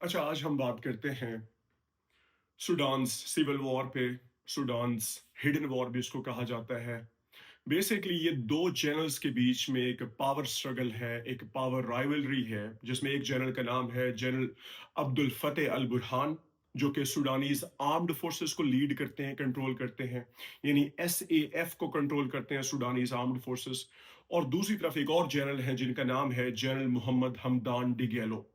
अच्छा, आज हम बात करते हैं सूडान सिविल वॉर पे। सूडान हिडन वॉर भी इसको कहा जाता है। बेसिकली ये दो जनरल्स के बीच में एक पावर स्ट्रगल है, एक पावर राइवलरी है, जिसमें एक जनरल का नाम है जनरल अब्दुल फतेह अल बुरहान, जो कि सूडानीज आर्म्ड फोर्सेस को लीड करते हैं, कंट्रोल करते हैं, यानी एसएएफ को कंट्रोल करते हैं सूडानीज आर्म्ड फोर्सेस। और दूसरी तरफ एक और जनरल है जिनका नाम है जनरल मोहम्मद हमदान डिगेलो।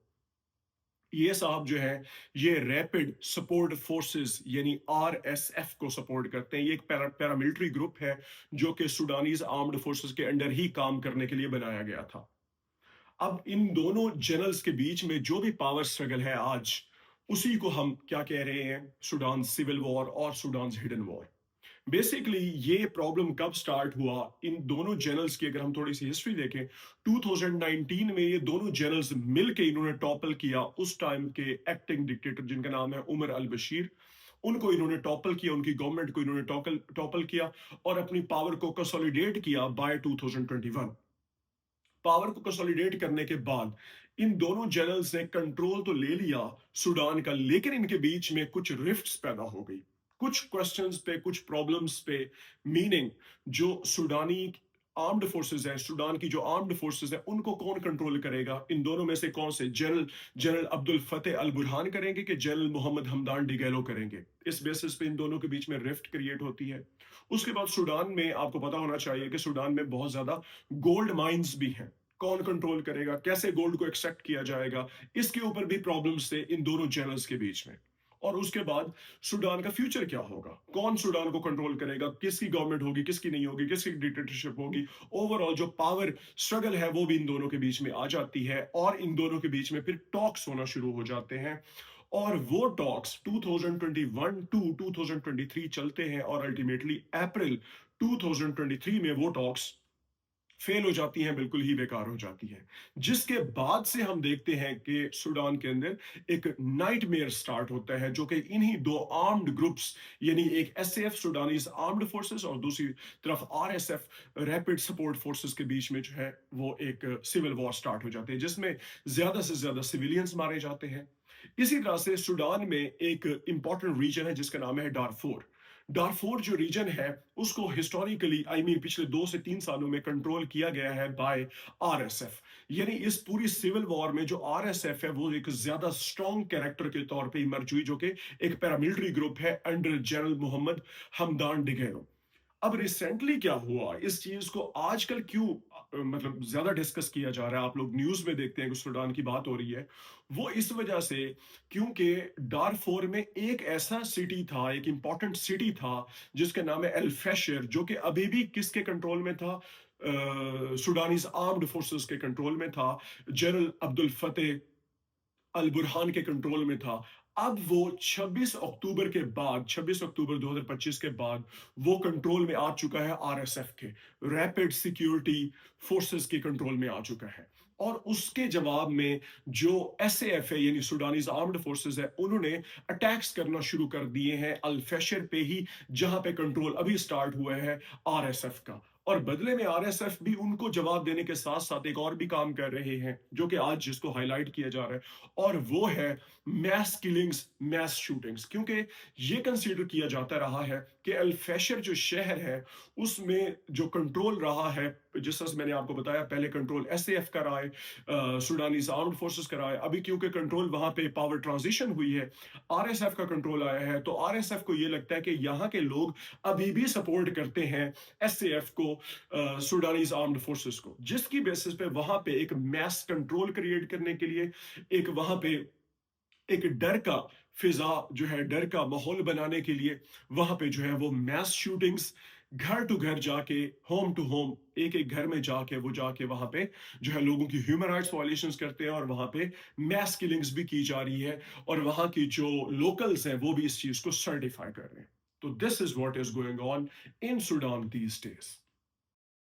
ये साहब जो है, ये रैपिड सपोर्ट फोर्सेस यानी आरएसएफ को सपोर्ट करते हैं। ये एक पैरामिलिट्री ग्रुप है जो कि सूडानीज आर्म्ड फोर्सेस के अंडर ही काम करने के लिए बनाया गया था। अब इन दोनों जनरल्स के बीच में जो भी पावर स्ट्रगल है आज, उसी को हम क्या कह रहे हैं, सूडान सिविल वॉर और सूडान हिडन वॉर। बेसिकली ये प्रॉब्लम कब स्टार्ट हुआ, इन दोनों जनरल्स की अगर हम थोड़ी सी हिस्ट्री देखें, 2019 में ये दोनों जनरल्स मिलके इन्होंने टॉपल किया उस टाइम के एक्टिंग डिक्टेटर जिनका नाम है उमर अल बशीर। उनको इन्होंने टॉपल किया, उनकी गवर्नमेंट को इन्होंने टॉपल टॉपल किया और अपनी पावर को कंसोलिडेट किया बाय 2021। पावर को कंसोलिडेट करने के बाद इन दोनों जनरल्स ने कंट्रोल तो ले लिया सूडान का, लेकिन इनके बीच में कुछ रिफ्ट्स पैदा हो गई, कुछ क्वेश्चंस पे, कुछ प्रॉब्लम्स पे। मीनिंग, जो सूडानी आर्म्ड फोर्सेस हैं, सूडान की जो आर्म्ड फोर्सेस हैं, उनको कौन कंट्रोल करेगा? इन दोनों में से कौन से, जनरल जनरल अब्दुल फतेह अल बुरहान करेंगे कि जनरल मोहम्मद हमदान डिगेलो करेंगे? इस बेसिस पे इन दोनों के बीच में रिफ्ट क्रिएट होती है। उसके बाद सूडान में आपको पता होना चाहिए कि सूडान में बहुत ज्यादा गोल्ड माइंस भी हैं। कौन कंट्रोल करेगा, कैसे गोल्ड को एक्सट्रैक्ट किया जाएगा, इसके ऊपर भी प्रॉब्लम्स थे इन दोनों चैनल्स के बीच में। और उसके बाद सूडान का फ्यूचर क्या होगा, कौन सूडान को कंट्रोल करेगा, किसकी गवर्नमेंट होगी, किसकी नहीं होगी, किसकी डिक्टेटरशिप होगी। ओवरऑल जो पावर स्ट्रगल है वो भी इन दोनों के बीच में आ जाती है और इन दोनों के बीच में फिर टॉक्स होना शुरू हो जाते हैं। और वो टॉक्स 2021 टू 2023 चलते हैं और अल्टीमेटली अप्रैल 2023 में वो टॉक्स फेल हो जाती हैं, बिल्कुल ही बेकार हो जाती हैं। जिसके बाद से हम देखते हैं कि सूडान के अंदर एक नाइटमेयर स्टार्ट होता है, जो कि इन्हीं दो आर्म्ड ग्रुप्स यानी एक एसएएफ सूडानीज आर्म्ड फोर्सेस और दूसरी तरफ आरएसएफ रैपिड सपोर्ट फोर्सेस के बीच में जो है वो एक सिविल वॉर स्टार्ट हो जाती है, जिसमें ज्यादा से ज्यादा सिविलियंस मारे जाते हैं। इसी तरह से सूडान में एक इंपॉर्टेंट रीजन है जिसका नाम है डारफोर। डारफोर जो रीजन है उसको हिस्टोरिकली पिछले 2 से 3 सालों में कंट्रोल किया गया है बाय आरएसएफ। यानी इस पूरी सिविल वॉर में जो आरएसएफ है वो एक ज्यादा स्ट्रॉन्ग कैरेक्टर के तौर पे इमर्ज हुई, जो कि एक पैरामिलिट्री ग्रुप है अंडर जनरल मोहम्मद हमदान डिगेलो। अब रिसेंटली क्या हुआ, इस चीज को आजकल क्यों मतलब ज्यादा डिस्कस किया जा रहा है, आप लोग न्यूज में देखते हैं कि सूडान की बात हो रही है, वो इस वजह से क्योंकि डारफोर में एक ऐसा सिटी था, एक इंपॉर्टेंट सिटी था जिसका नाम है एल फैशर, जो कि अभी भी किसके कंट्रोल में था, सूडानीज आर्म्ड फोर्सेस के कंट्रोल में था, जनरल अब्दुल फतेह अल बुरहान के कंट्रोल में था। अब वो 26 अक्टूबर के बाद, 26 अक्टूबर 2025 के बाद वो कंट्रोल में आ चुका है, आरएसएफ के रैपिड सिक्योरिटी फोर्सेस के कंट्रोल में आ चुका है। और उसके जवाब में जो एसएएफ है यानी सूडानीज आर्म्ड फोर्सेस है, उन्होंने अटैक्स करना शुरू कर दिए हैं अल फैशर पे ही, जहां पे कंट्रोल अभी स्टार्ट हुआ है आरएसएफ का। और बदले में आरएसएफ भी उनको जवाब देने के साथ साथ एक और भी काम कर रहे हैं, जो कि आज जिसको हाईलाइट किया जा रहा है, और वो है मैस किलिंग्स, मैस शूटिंग्स। क्योंकि ये कंसीडर किया जाता रहा है कि अल फैशर जो शहर है उसमें जो कंट्रोल रहा है, जिस तरह से मैंने आपको बताया, पहले कंट्रोल एसएएफ का रहा है, सूडानीज आर्म्ड फोर्सेस का रहा है। अभी क्योंकि कंट्रोल वहां पे पावर ट्रांजिशन हुई है, आरएसएफ का कंट्रोल आया है, तो आरएसएफ को ये लगता है कि यहाँ के लोग अभी भी सपोर्ट करते हैं एसएएफ को, सूडानीज आर्म्ड फोर्सेस को, जिसकी बेसिस पे वहां पे एक मैस कंट्रोल क्रिएट करने के लिए, एक वहां पे एक डर का फिजा जो है, डर का माहौल बनाने के लिए वहां पे जो है वो मैस शूटिंग्स, घर टू घर जाके, होम टू होम, एक एक घर में जाके वो जाके वहां पे जो है लोगों की ह्यूमन राइट्स वायलेशंस करते हैं और वहां पे मैस किलिंग्स भी की जा रही है। और वहां की जो लोकल्स हैं वो भी इस चीज को सर्टिफाई कर रहे हैं। तो this is what is going on in Sudan these days.